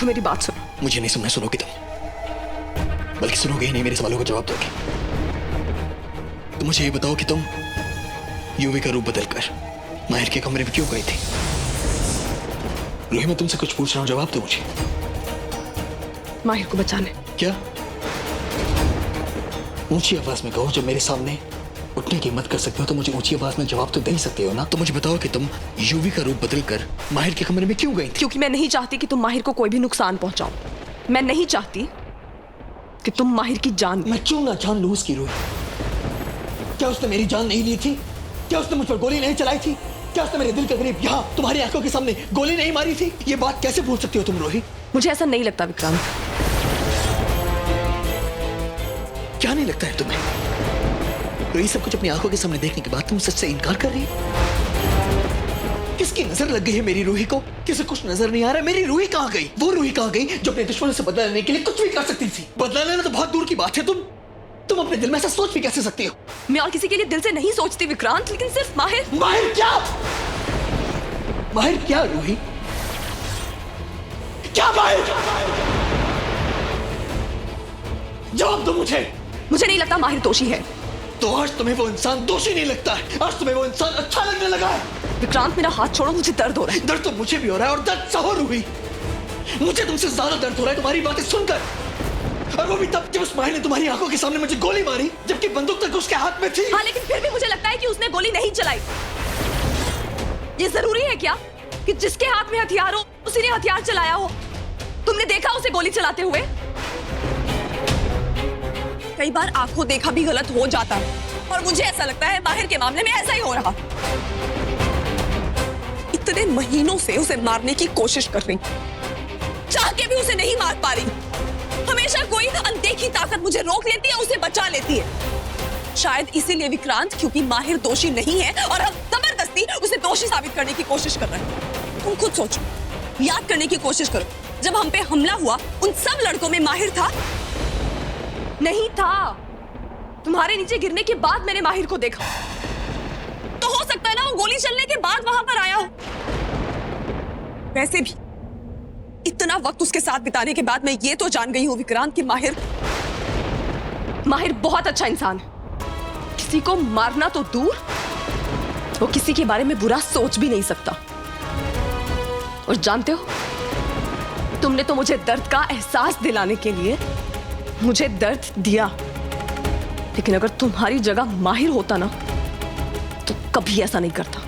देखो मेरी बात सुनो। मुझे नहीं सुनना सुनोगी तुम, बल्कि सुनोगे ही नहीं, मेरे सवालों का जवाब दोगे। तो मुझे ये बताओ कि तुम यूवी का रूप बदलकर माहिर के कमरे में क्यों गई थी? रूही, मैं तुमसे कुछ पूछ रहा हूँ, जवाब दो मुझे। माहिर को बचाने। क्या? ऊंची आवाज में कहो, जब मेरे सामने उठने की हिम्मत कर सकते हो तो मुझे ऊंची आवाज में जवाब तो दे ही सकते हो ना। तो मुझे बताओ कि तुम यूवी का रूप बदलकर माहिर के कमरे में क्यों गई थी? क्योंकि मैं नहीं चाहती कि तुम माहिर को कोई भी नुकसान पहुंचाओ। मैं नहीं चाहती कि तुम माहिर की जान। मैं क्यों ना जान लूं उसकी? रूही, क्या उसने मेरी जान नहीं ली थी? क्या उसने मुझ पर गोली नहीं चलाई थी? क्या उसने मेरे दिल के करीब यहाँ तुम्हारी आंखों के सामने गोली नहीं मारी थी? ये बात कैसे भूल सकती हो तुम रूही? मुझे ऐसा नहीं लगता विक्रांत। क्या नहीं लगता है तुम्हें? तो ये सब कुछ अपनी आंखों के सामने देखने के बाद तुम सच से इनकार कर रही हो? किसकी नजर लग गई है मेरी रूही को? किसे कुछ नजर नहीं आ रहा? मेरी रूही कहाँ गई? वो रूही कहाँ गई जो अपने दुश्मनों से बदला लेने के लिए कुछ भी कर सकती थी? बदला लेना तो बहुत दूर की बात है। तुम अपने दिल में ऐसा सोच भी कैसे सकती हो? मैं और किसी के लिए दिल से नहीं सोचती विक्रांत, लेकिन सिर्फ माहिर। माहिर क्या? माहिर क्या रूही? क्या माहिर? जवाब दो मुझे। मुझे नहीं लगता माहिर दोषी है। तो आज तुम्हें वो इंसान दोषी नहीं लगता है, आज तुम्हें वो इंसान अच्छा लगने लगा है। विक्रांत मेरा हाथ छोड़ो, मुझे दर्द हो रहा है। दर्द तो मुझे भी हो रहा है, और दर्द सहो रूही। मुझे तुमसे ज्यादा दर्द हो रहा है तुम्हारी बातें सुनकर, और वो भी तब जब उस माहिर ने तुम्हारी आंखों के सामने मुझे गोली मारी, जबकि बंदूक तक उसके हाथ में थी। हाँ, लेकिन फिर भी मुझे लगता है कि उसने गोली नहीं चलाई। ये जरूरी है क्या कि जिसके हाथ में हथियार हो उसी ने हथियार चलाया हो? तुमने देखा उसे गोली चलाते हुए? कई बार आंखों देखा भी गलत हो जाता है, और मुझे ऐसा लगता है माहिर के मामले में ऐसा ही हो रहा। इतने महीनों से उसे मारने की कोशिश कर रही, चाह के भी उसे नहीं मार पा रही। हमेशा कोई अनदेखी ताकत मुझे रोक लेती है, उसे बचा लेती है। शायद इसीलिए विक्रांत, क्योंकि माहिर दोषी नहीं है और हम जबरदस्ती उसे दोषी साबित करने की कोशिश कर रहे हैं। तुम खुद सोचो, याद करने की कोशिश करो, जब हम पे हमला हुआ उन सब लड़कों में माहिर था? नहीं था। तुम्हारे नीचे गिरने के बाद मैंने माहिर को देखा। तो हो सकता है ना वो गोली चलने के बाद वहां पर आया हो। वैसे भी इतना वक्त उसके साथ बिताने के बाद मैं ये तो जान गई हूं विक्रांत कि माहिर बहुत अच्छा इंसान है। किसी को मारना तो दूर, वो किसी के बारे में बुरा सोच भी नहीं सकता। और जानते हो, तुमने तो मुझे दर्द का एहसास दिलाने के लिए मुझे दर्द दिया, लेकिन अगर तुम्हारी जगह माहिर होता ना तो कभी ऐसा नहीं करता।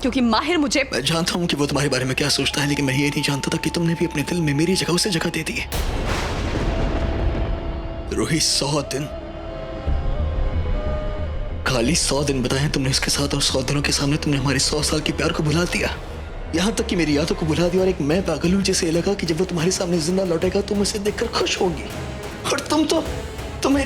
क्योंकि माहिर मुझे। मैं जानता हूं कि वो तुम्हारे बारे में क्या सोचता है, लेकिन मैं ये नहीं जानता था कि तुमने भी अपने दिल में मेरी जगह उसे जगह दे दी है। रूही, 100 दिन, खाली 100 दिन बताए तुमने उसके साथ, और 100 दिनों के सामने तुमने हमारे 100 साल के प्यार को भुला दिया। यहाँ तक कि मेरी यादों को भुला दिया, और एक मैं पागल हूं जिसे लगा कि जब वो तुम्हारे सामने जिंदा लौटेगा तुम उसे देखकर खुश होगी। और तुम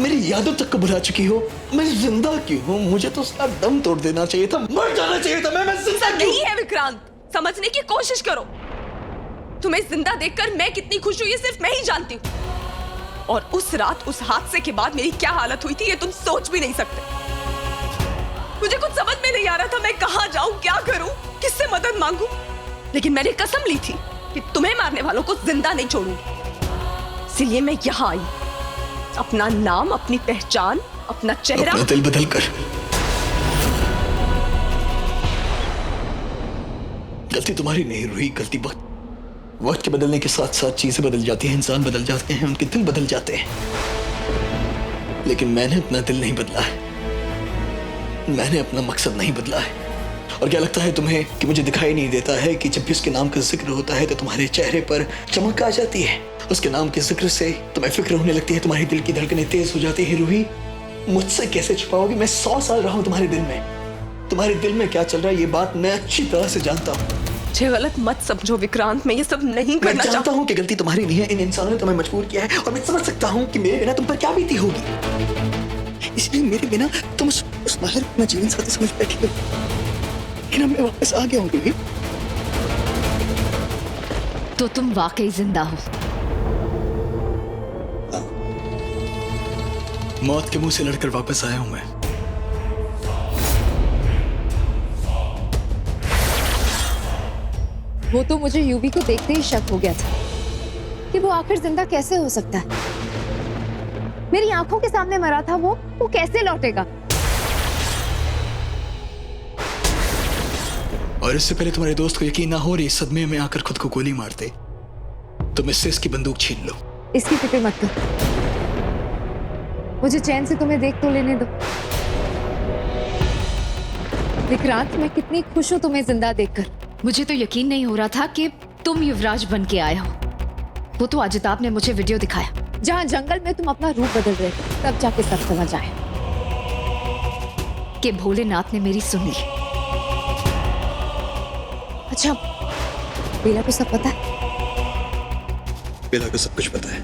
मेरी यादों तक को भुला चुकी हो। मैं जिंदा क्यों हूँ? मुझे तो उसका दम तोड़ देना चाहिए था, मर जाना चाहिए था। मैं जिंदा नहीं है विक्रांत, समझने की कोशिश करो। तुम्हें जिंदा देखकर मैं कितनी खुश हुई सिर्फ मैं ही जानती हूँ। और उस रात, उस हादसे के बाद मेरी क्या हालत हुई थी ये तुम सोच भी नहीं सकते। मुझे कुछ समझ में नहीं आ रहा था, मैं कहाँ जाऊं, क्या करूं, किससे मदद मांगूं। लेकिन मैंने कसम ली थी कि तुम्हें मारने वालों को जिंदा नहीं छोड़ूंगी। इसलिए मैं यहाँ आई, अपना नाम, अपनी पहचान, अपना चेहरा, अपना दिल बदल कर। गलती तुम्हारी नहीं रूही, गलती वक्त के बदलने के साथ साथ चीजें बदल जाती हैं, इंसान बदल जाते हैं, उनके दिल बदल जाते हैं। लेकिन मैंने अपना दिल नहीं बदला है, मैंने अपना मकसद नहीं बदला है। और क्या लगता है तुम्हें कि मुझे दिखाई नहीं देता है कि जब भी उसके नाम का जिक्र होता है तो तुम्हारे चेहरे पर चमक आ जाती है? उसके नाम के जिक्र से तुम्हें फिक्र होने लगती है, तुम्हारे दिल की धड़कनें तेज हो जाती है। रूही, मुझसे कैसे छुपाओगी? मैं 100 साल रहा हूं तुम्हारे दिल में। तुम्हारे दिल में क्या चल रहा है ये बात मैं अच्छी तरह से जानता हूँ। मुझे गलत मत समझो विक्रांत, मैं ये सब नहीं करना चाहता। मैं जानता हूँ कि गलती तुम्हारी नहीं है, इन इंसानों ने तुम्हें मजबूर किया है, और मैं समझ सकता हूँ कि मेरे बिना तुम पर क्या बीती होगी। इसलिए मेरे बिना तुम उस माहिर को जीवन साथी समझ बैठी हो। लेकिन अब मैं वापस आ गया हूँ। तो तुम वाकई जिंदा हो? मौत के मुंह से लड़कर वापस आया हूं मैं। वो तो मुझे यूवी को देखते ही शक हो गया था कि वो आखिर जिंदा कैसे हो सकता है। मेरी आंखों के सामने मरा था वो कैसे लौटेगा? और इससे पहले तुम्हारे दोस्त को यकीन ना हो और इस सदमे में आकर खुद को गोली मारते तो मुझसे इसकी बंदूक छीन लो। इसकी फिक्र मत कर, मुझे चैन से तुम्हें देख तो लेने दो। विक्रांत, मैं कितनी खुश हूं तुम्हें जिंदा देखकर। मुझे तो यकीन नहीं हो रहा था कि तुम युवराज बन के आए हो। वो तो आजिताब ने मुझे वीडियो दिखाया जहां जंगल में तुम अपना रूप बदल रहे थे, तब जाके सब समझ आया कि भोलेनाथ ने मेरी सुन ली। अच्छा, बेला को सब पता है? बेला को सब कुछ पता है।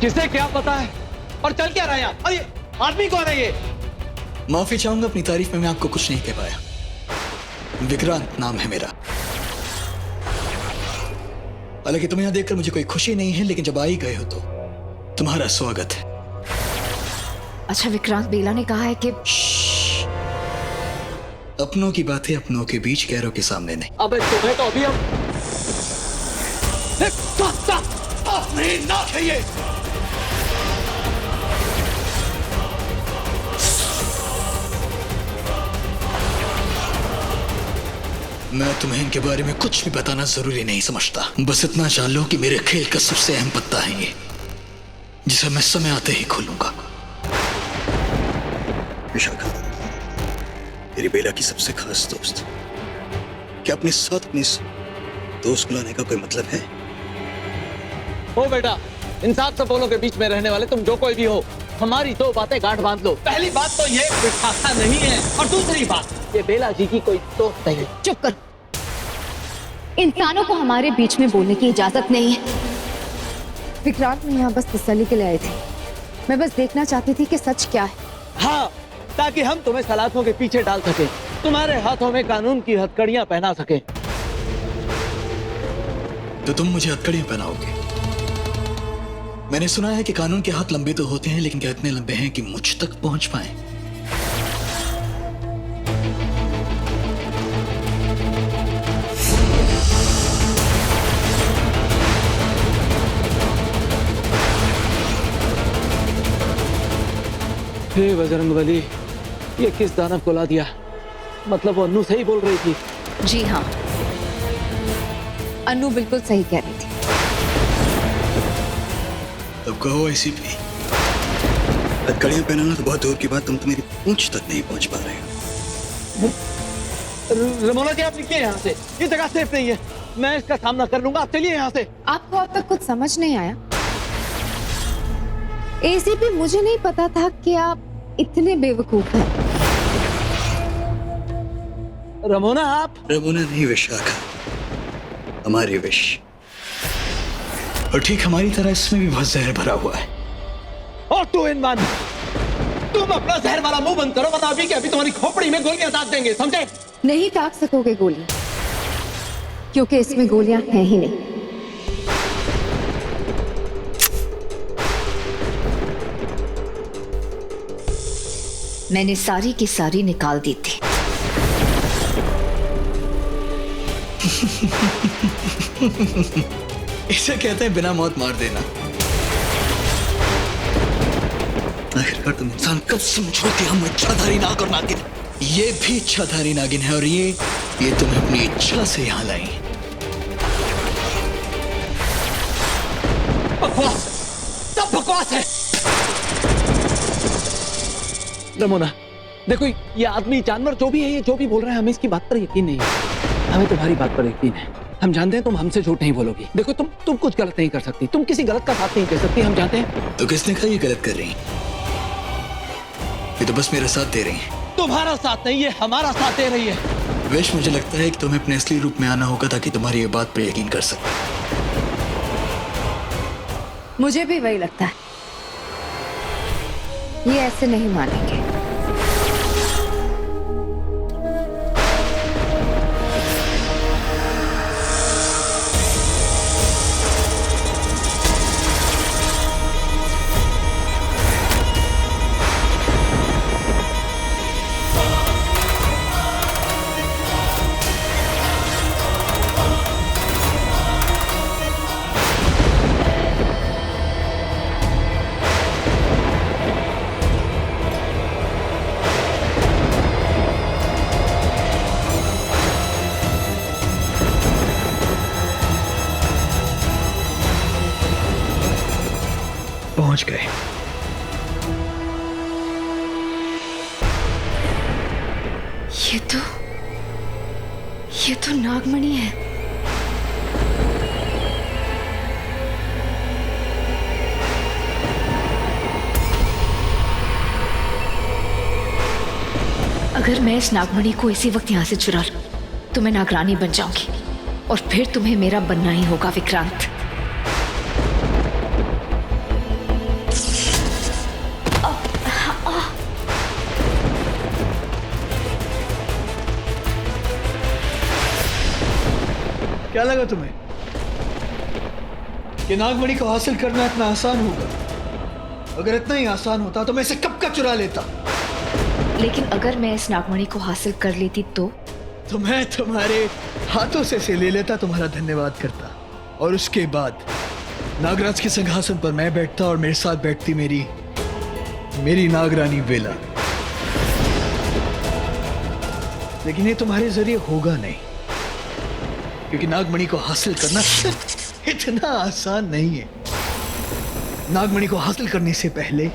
किसे क्या पता है और चल क्या रहा है यहाँ? और ये आदमी कौन है ये? माफी चाहूंगा, अपनी तारीफ में मैं आपको कुछ नहीं कह पाया। विक्रांत नाम है मेरा। हालांकि तुम्हें यहां देखकर मुझे कोई खुशी नहीं है, लेकिन जब आ ही गए हो तो तुम्हारा स्वागत है। अच्छा विक्रांत, बेला ने कहा है कि अपनों की बातें अपनों के बीच, गैरों के सामने नहीं। अबे तुम्हें तो अभी हम नहीं ना चाहिए। मैं तुम्हें इनके बारे में कुछ भी बताना जरूरी नहीं समझता। बस इतना जान लो कि मेरे खेल का सबसे अहम पत्ता है ये, जिसे मैं समय आते ही खोलूंगा। विशाखा, मेरी बेला की सबसे खास दोस्त। क्या अपने साथ अपने दोस्त को लाने का कोई मतलब है? हो बेटा, इंसाफ से बोलो के बीच में रहने वाले तुम जो कोई भी हो, हमारी दो बातें गांठ बांध लो। पहली बात तो ये विशाखा नहीं है, और दूसरी बात ये बेला जी की कोई दोस्त नहीं। चुप कर, इंसानों को हमारे बीच में बोलने की इजाजत नहीं है। विक्रांत ने यहाँ बस तसल्ली के लिए आए थे। मैं बस देखना चाहती थी कि सच क्या है। हाँ, ताकि हम तुम्हें सलाखों के पीछे डाल सके, तुम्हारे हाथों में कानून की हथकड़ियां पहना सके। तो तुम मुझे हथकड़ियां पहनाओगे? मैंने सुना है कि कानून के हाथ लंबे तो होते हैं, लेकिन क्या इतने लंबे हैं कि मुझ तक पहुंच पाए? हे बजरंगबली, ये किस दानव को ला दिया? मतलब वो अन्नू सही बोल रही थी। जी हाँ, अन्नू बिल्कुल सही कह रही थी। तब कहो एसीपी, हथकड़ियां पहनाना तो बहुत दूर की बात, तुम तो मेरी पूंछ तक नहीं पहुंच पा रहे हो। रमोना जी, आप निकलिए यहाँ से, ये जगह सेफ नहीं है। मैं इसका सामना कर लूंगा, आप चलिए यहाँ से। आपको अब तक कुछ समझ नहीं आया? एसीपी, मुझे नहीं पता था कि आप इतने बेवकूफ हैं। रमोना, आप रमोना नहीं, विशाखा, हमारी विश। और ठीक हमारी तरह इसमें भी बहुत जहर भरा हुआ है। और टू इन वन, तुम अपना जहर वाला मुंह बंद करो, वरना अभी के अभी तुम्हारी खोपड़ी में गोलियां दाग देंगे, समझे? नहीं दाग सकोगे गोली, क्योंकि इसमें गोलियां हैं ही नहीं। मैंने सारी की सारी निकाल दी थी। इसे कहते हैं बिना मौत मार देना। आखिरकार तुम इंसान कब समझो कि हम इच्छाधारी नाग और नागिन? ये भी इच्छाधारी नागिन है, और ये तुम्हें अपनी इच्छा से यहाँ लाई। बकवास, सब बकवास है। रमोना देखो, ये आदमी जानवर जो भी है, ये जो भी बोल रहा है, हमें इसकी बात पर यकीन नहीं है। हमें तुम्हारी बात पर यकीन है। हम जानते हैं तुम हमसे झूठ नहीं बोलोगी। देखो, तुम कुछ गलत नहीं कर सकती, तुम किसी गलत का साथ नहीं दे सकती, हम जानते हैं। तो किसने कहा ये गलत कर रही? ये तो बस मेरा साथ दे रही हैं। तुम्हारा साथ नहीं, ये हमारा साथ दे रही है। विश, मुझे लगता है कि तुम्हें अपने असली रूप में आना होगा ताकि तुम्हारी ये बात पर यकीन कर सके। मुझे भी वही लगता है, ये ऐसे नहीं मानेंगे। पहुंच गए। ये तो नागमणि है। अगर मैं इस नागमणि को इसी वक्त यहाँ से चुरा लूं, तो मैं नागरानी बन जाऊंगी और फिर तुम्हें मेरा बनना ही होगा विक्रांत। क्या लगा तुम्हें कि नागमणि को हासिल करना इतना आसान होगा? अगर इतना ही आसान होता तो मैं इसे कब का चुरा लेता। लेकिन अगर मैं इस नागमणि को हासिल कर लेती तो मैं तुम्हारे हाथों से इसे ले लेता, तुम्हारा धन्यवाद करता, और उसके बाद नागराज के सिंहासन पर मैं बैठता और मेरे साथ बैठती मेरी नागरानी बेला। लेकिन ये तुम्हारे जरिए होगा नहीं, क्योंकि नागमणि को हासिल करना इतना आसान नहीं है। नागमणि को हासिल करने से पहले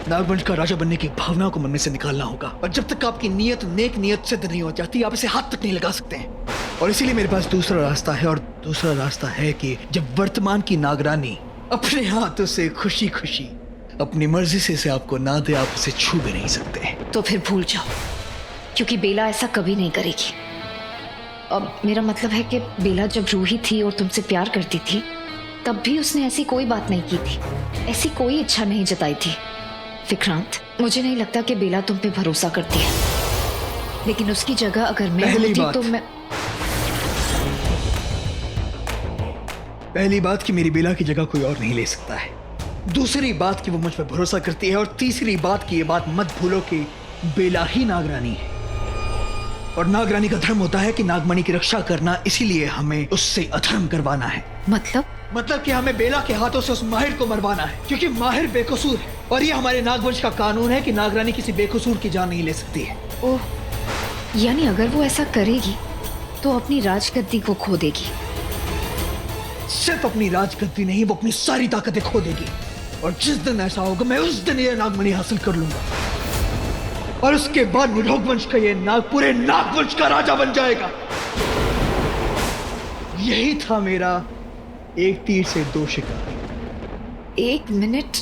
नागवंश का राजा बनने की भावना को मन में से निकालना होगा, और जब तक आपकी नीयत नेक नीयत सिद्ध नहीं हो जाती, आप इसे हाथ तक नहीं लगा सकते हैं। और इसीलिए मेरे पास दूसरा रास्ता है, और दूसरा रास्ता है कि जब वर्तमान की नागरानी अपने हाथों से खुशी खुशी अपनी मर्जी से इसे आपको ना दे, आप उसे छू भी नहीं सकते। तो फिर भूल जाओ, क्योंकि बेला ऐसा कभी नहीं करेगी। अब मेरा मतलब है कि बेला जब रूही थी और तुमसे प्यार करती थी, तब भी उसने ऐसी कोई बात नहीं की थी, ऐसी कोई इच्छा नहीं जताई थी। विक्रांत, मुझे नहीं लगता कि बेला तुम पे भरोसा करती है, लेकिन उसकी जगह अगर मैं होती तो मैं... पहली बात कि मेरी बेला की जगह कोई और नहीं ले सकता है। दूसरी बात कि वो मुझ पर भरोसा करती है, और तीसरी बात कि ये बात मत भूलो कि बेला ही नागरानी है, और नागरानी का धर्म होता है कि नागमणि की रक्षा करना, इसीलिए हमें उससे अधर्म करवाना है। मतलब कि हमें बेला के हाथों से उस माहिर को मरवाना है, क्योंकि माहिर बेकसूर है, और ये हमारे नागवंश का कानून है कि नागरानी किसी बेकसूर की जान नहीं ले सकती है। ओह, यानी अगर वो ऐसा करेगी तो अपनी राजगद्दी को खो देगी। सिर्फ अपनी राजगद्दी नहीं, वो अपनी सारी ताकतें खो देगी, और जिस दिन ऐसा होगा मैं उस दिन ये नागमणि हासिल कर लूंगा, और उसके बाद निरोगवंश का ये पूरे नागवंश का राजा बन जाएगा। यही था मेरा एक तीर से दो शिकार। एक मिनट,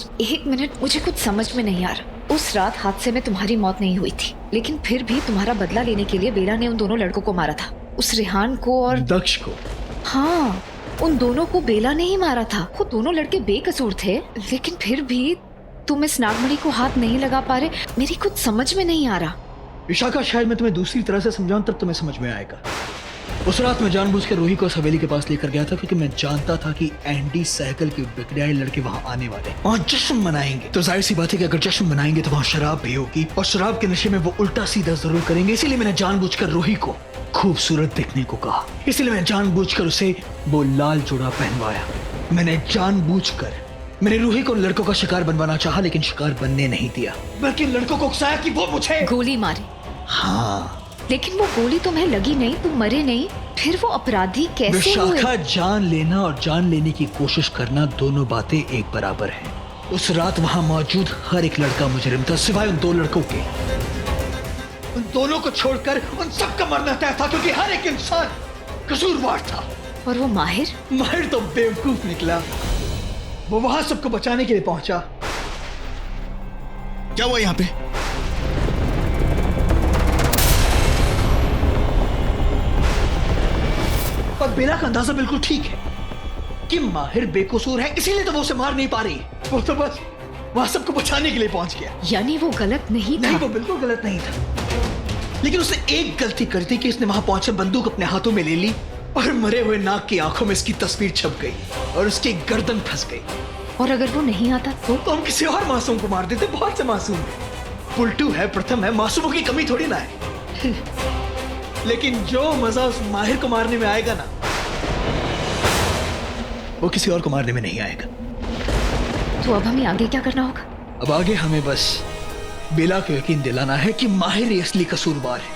मुझे कुछ समझ में नहीं आ रहा। उस रात हादसे में तुम्हारी मौत नहीं हुई थी, लेकिन फिर भी तुम्हारा बदला लेने के लिए बेला ने उन दोनों लड़कों को मारा था, उस रेहान को और दक्ष को। हाँ, उन दोनों को बेला ने ही मारा था। वो दोनों लड़के बेकसूर थे, लेकिन फिर भी तुम इस नागमणि को हाथ नहीं लगा पा रहे। मेरी कुछ समझ में नहीं आ रहा। विशाखा, शायद मैं तुम्हें दूसरी तरह से समझाऊं तब तुम्हें समझ में आएगा। उस रात मैं जानबूझकर रूही को हवेली के पास लेकर गया था, क्योंकि मैं जानता था कि एंडी सहगल के बिगड़े लड़के वहां आने वाले, वहां जश्न मनाएंगे। तो जाहिर सी बात है कि अगर जश्न मनाएंगे तो वहां शराब भी होगी, और शराब के नशे में वो उल्टा सीधा जरूर करेंगे। इसीलिए मैंने जानबूझकर रूही को खूबसूरत दिखने को कहा, इसलिए मैंने जानबूझकर उसे वो लाल जोड़ा पहनवाया। मैंने रूही को लड़कों का शिकार बनवाना चाहा, लेकिन शिकार बनने नहीं दिया, बल्कि लड़कों को उकसाया कि वो मुझे गोली मारे। हाँ, लेकिन वो गोली तुम्हें लगी नहीं, तुम मरे नहीं, फिर वो अपराधी कैसे विशाखा, हुए? जान लेना और जान लेने की कोशिश करना दोनों बातें एक बराबर हैं। उस रात वहां मौजूद हर एक लड़का मुजरिम था, सिवाय उन दो लड़कों के। उन दोनों को छोड़कर उन सबका मरना तय था, क्योंकि हर एक इंसान कसूरवार था। और वो माहिर तो बेवकूफ निकला। वो वहां सबको बचाने के लिए पहुंचा। क्या हुआ यहाँ पे? पर बेला का अंदाजा बिल्कुल ठीक है कि माहिर बेकसूर है, इसीलिए तो वो उसे मार नहीं पा रही। वो तो बस वहां सबको बचाने के लिए पहुंच गया। यानी वो गलत नहीं था। नहीं, वो बिल्कुल गलत नहीं था, लेकिन उसने एक गलती कर दी कि इसने वहां पहुंचकर बंदूक अपने हाथों में ले ली, और मरे हुए नाग की आंखों में इसकी तस्वीर छप गई और उसकी गर्दन फंस गई। और अगर वो नहीं आता तो हम किसी और मासूम को मार देते। बहुत से मासूम है, पुलटू है, प्रथम है, मासूमों की कमी थोड़ी ना है। लेकिन जो मजा उस माहिर को मारने में आएगा ना, वो किसी और को मारने में नहीं आएगा। तो अब हमें आगे क्या करना होगा? अब आगे हमें बस बेला को यकीन दिलाना है कि माहिर ही असली कसूरवार है,